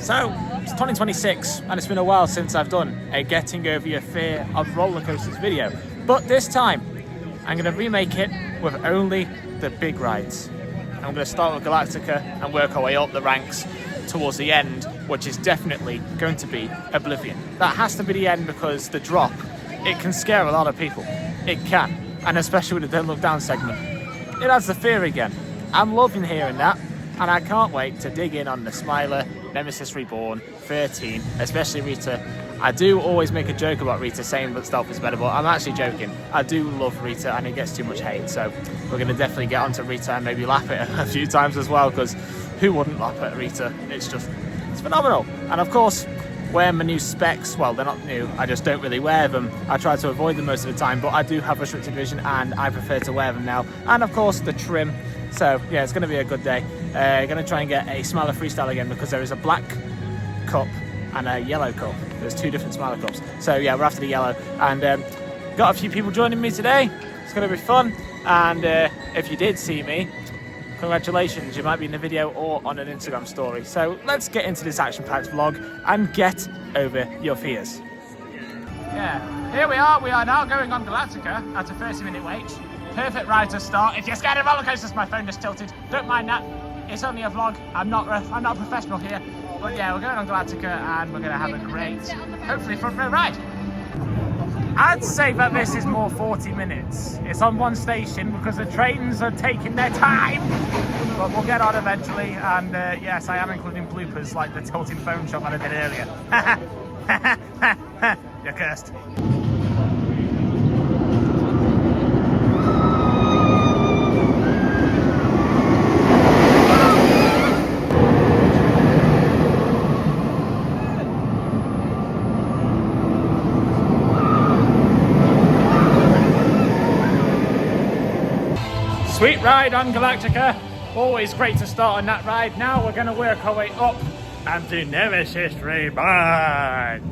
So, it's 2026 and it's been a while since I've done a Getting Over Your Fear of Roller Coasters video. But this time, I'm going to remake it with only the big rides. I'm going to start with Galactica and work our way up the ranks towards the end, which is definitely going to be Oblivion. That has to be the end because the drop, it can scare a lot of people. It can, and especially with the Don't Look Down segment. It adds the fear again. I'm loving hearing that, and I can't wait to dig in on the Smiler, Nemesis Reborn, 13, especially Rita. I do always make a joke about Rita saying that stealth is better, but I'm actually joking. I do love Rita and it gets too much hate, so we're going to definitely get onto Rita and maybe lap it a few times as well, because who wouldn't lap at Rita? It's phenomenal. And of course, wear my new specs. Well, they're not new, I just don't really wear them. I try to avoid them most of the time, but I do have restricted vision and I prefer to wear them now. And of course, the trim. So yeah, it's going to be a good day. Going to try and get a Smiler Freestyle again because there is a black cup and a yellow cup. There's two different Smiler cups. So yeah, we're after the yellow. And got a few people joining me today. It's going to be fun. And if you did see me, congratulations, you might be in the video or on an Instagram story. So let's get into this action-packed vlog and get over your fears. Yeah, here we are now going on Galactica at a 30-minute wait. Perfect ride to start. If you're scared of roller coasters, my phone just tilted. Don't mind that. It's only a vlog. I'm not a professional here. But yeah, we're going on Galactica and we're going to have a great, hopefully front row ride. I'd say that this is more 40 minutes. It's on one station because the trains are taking their time. But we'll get on eventually. And yes, I am including bloopers like the tilting phone shot that I did earlier. You're cursed. Sweet ride on Galactica. Always great to start on that ride. Now we're going to work our way up and do Nemesis Reborn.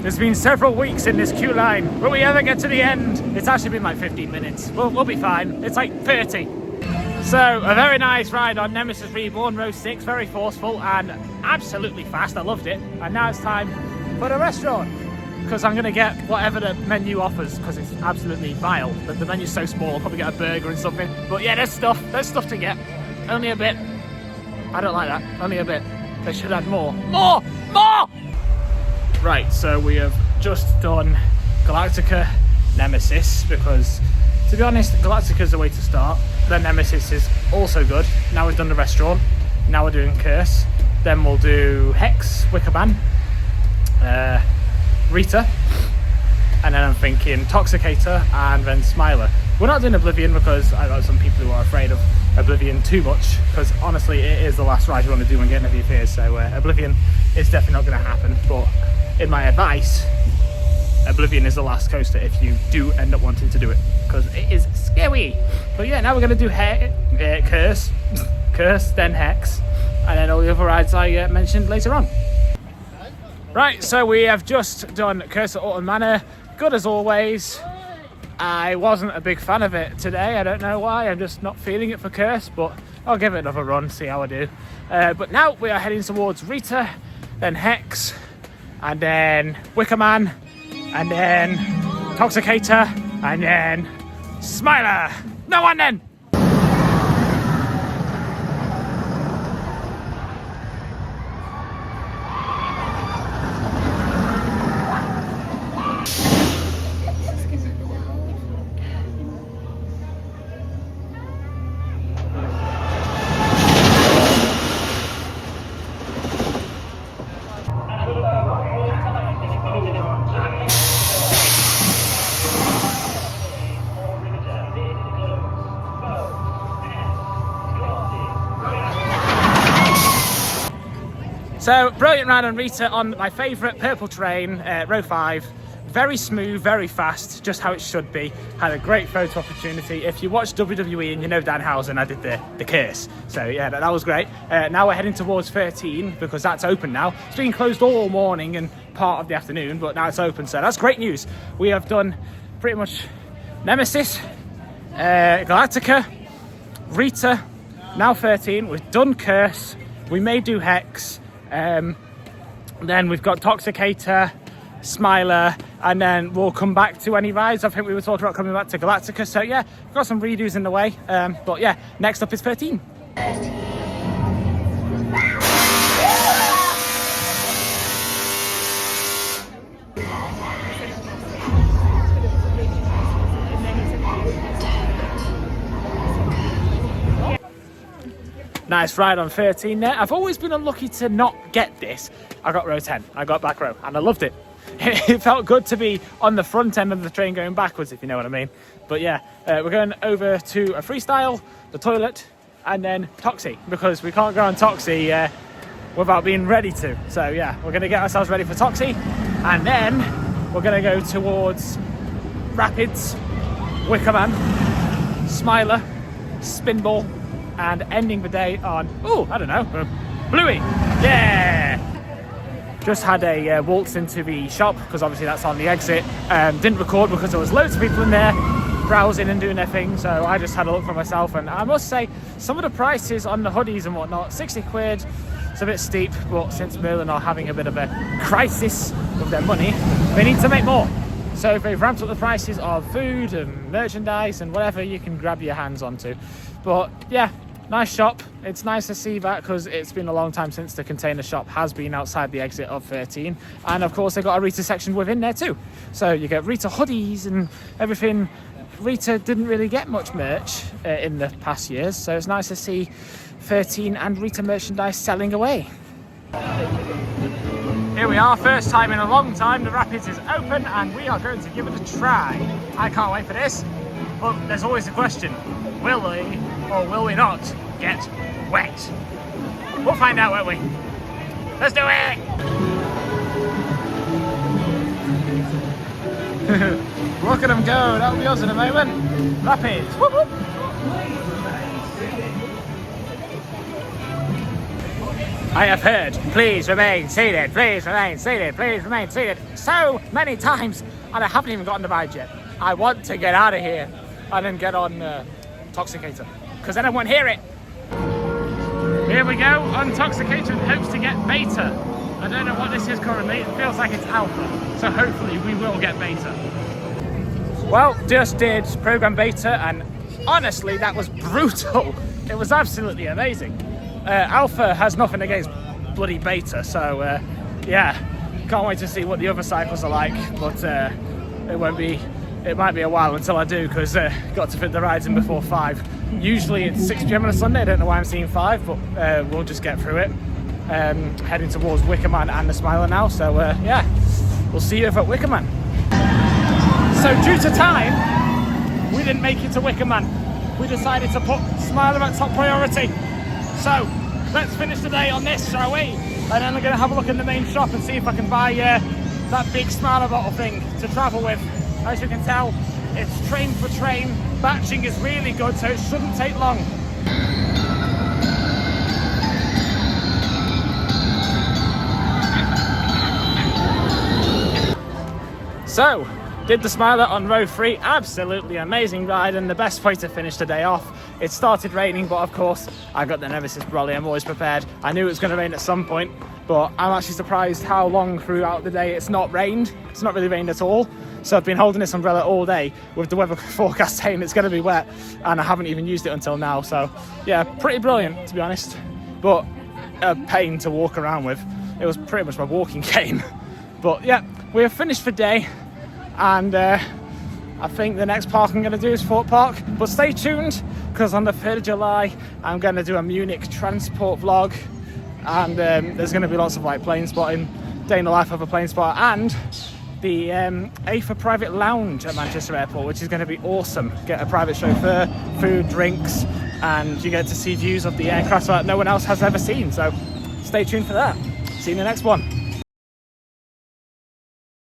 There's been several weeks in this queue line. Will we ever get to the end? It's actually been like 15 minutes. We'll be fine. It's like 30. So, a very nice ride on Nemesis Reborn, row 6. Very forceful and absolutely fast. I loved it. And now it's time for the restaurant, because I'm going to get whatever the menu offers, because it's absolutely vile. The menu's so small, I'll probably get a burger and something. But yeah, there's stuff to get. Only a bit. I don't like that. Only a bit. They should add more. More! Right, so we have just done Galactica, Nemesis, because to be honest, Galactica is the way to start. Then Nemesis is also good. Now we've done the restaurant. Now we're doing Curse. Then we'll do Hex, Wickerman, Rita, and then I'm thinking Toxicator and then Smiler. We're not doing Oblivion because I got some people who are afraid of Oblivion too much, because honestly it is the last ride you want to do when getting over your fears, so Oblivion is definitely not going to happen. But in my advice, Oblivion is the last coaster if you do end up wanting to do it, because it is scary. But yeah, now we're going to do Curse, then Hex, and then all the other rides I mentioned later on. Right, so we have just done Curse at Alton Manor. Good as always. I wasn't a big fan of it today. I don't know why. I'm just not feeling it for Curse, but I'll give it another run, see how I do. But now we are heading towards Rita, then Hex, and then Wickerman, and then Toxicator, and then Smiler. No one then! So, brilliant ride on Rita on my favourite purple train, row 5. Very smooth, very fast, just how it should be. Had a great photo opportunity. If you watch WWE and you know Danhausen, I did the Curse. So yeah, that was great. Now we're heading towards 13 because that's open now. It's been closed all morning and part of the afternoon, but now it's open, so that's great news. We have done pretty much Nemesis, Galactica, Rita, now 13. We've done Curse. We may do Hex. Then we've got Toxicator, Smiler, and then we'll come back to any rides. I think we were talking about coming back to Galactica. So yeah, we've got some redos in the way. But yeah, next up is 13. Nice ride on 13 there. I've always been unlucky to not get this. I got row 10, I got back row, and I loved it. It felt good to be on the front end of the train going backwards, if you know what I mean. But yeah, we're going over to a freestyle, the toilet, and then Toxie, because we can't go on Toxie without being ready to. So yeah, we're going to get ourselves ready for Toxie, and then we're going to go towards Rapids, Wickerman, Smiler, Spinball, and ending the day on, I don't know, Bluey. Yeah! Just had a waltz into the shop, because obviously that's on the exit. Didn't record because there was loads of people in there browsing and doing their thing, so I just had a look for myself. And I must say, some of the prices on the hoodies and whatnot, 60 quid, it's a bit steep, but since Merlin are having a bit of a crisis with their money, they need to make more. So they've ramped up the prices of food and merchandise and whatever you can grab your hands onto. But yeah, nice shop. It's nice to see that, because it's been a long time since the container shop has been outside the exit of 13. And of course, they've got a Rita section within there too. So you get Rita hoodies and everything. Rita didn't really get much merch in the past years, so it's nice to see 13 and Rita merchandise selling away. Here we are, first time in a long time. The Rapids is open and we are going to give it a try. I can't wait for this, but there's always the question, will we or will we not get wet? We'll find out, won't we? Let's do it! Look at them go, that'll be us in a moment. Rapids, whoop whoop. I have heard, please remain seated, please remain seated, please remain seated, so many times, and I haven't even gotten the ride yet. I want to get out of here and then get on Toxicator, because then I won't hear it. Here we go, on Toxicator, hopes to get beta. I don't know what this is currently, it feels like it's alpha, so hopefully we will get beta. Well, just did program beta, and honestly that was brutal. It was absolutely amazing. Alpha has nothing against bloody beta, so yeah, can't wait to see what the other cycles are like, but it might be a while until I do, because got to fit the rides in before 5. Usually it's 6 PM on a Sunday, I don't know why I'm seeing 5, but we'll just get through it. Heading towards Wickerman and the Smiler now, so yeah, we'll see you over at Wickerman. So due to time, we didn't make it to Wickerman. We decided to put Smiler at top priority. So let's finish the day on this, shall we? And then I'm going to have a look in the main shop and see if I can buy that big Smiler bottle thing to travel with. As you can tell, it's train for train. Batching is really good, so it shouldn't take long. So, did the Smiler on row 3, absolutely amazing ride and the best way to finish the day off. It started raining, but of course I got the Nemesis brolly, I'm always prepared. I knew it was going to rain at some point, but I'm actually surprised how long throughout the day it's not rained. It's not really rained at all. So I've been holding this umbrella all day with the weather forecast saying it's going to be wet, and I haven't even used it until now. So yeah, pretty brilliant to be honest, but a pain to walk around with. It was pretty much my walking game. But yeah, we have finished for day. And I think the next park I'm going to do is Fort Park, but stay tuned, because on the 3rd of July I'm going to do a Munich transport vlog, and there's going to be lots of like plane spotting, day in the life of a plane spotter, and the A for private lounge at Manchester Airport, which is going to be awesome. Get a private chauffeur, food, drinks, and you get to see views of the aircraft that no one else has ever seen, so stay tuned for that. See you in the next one.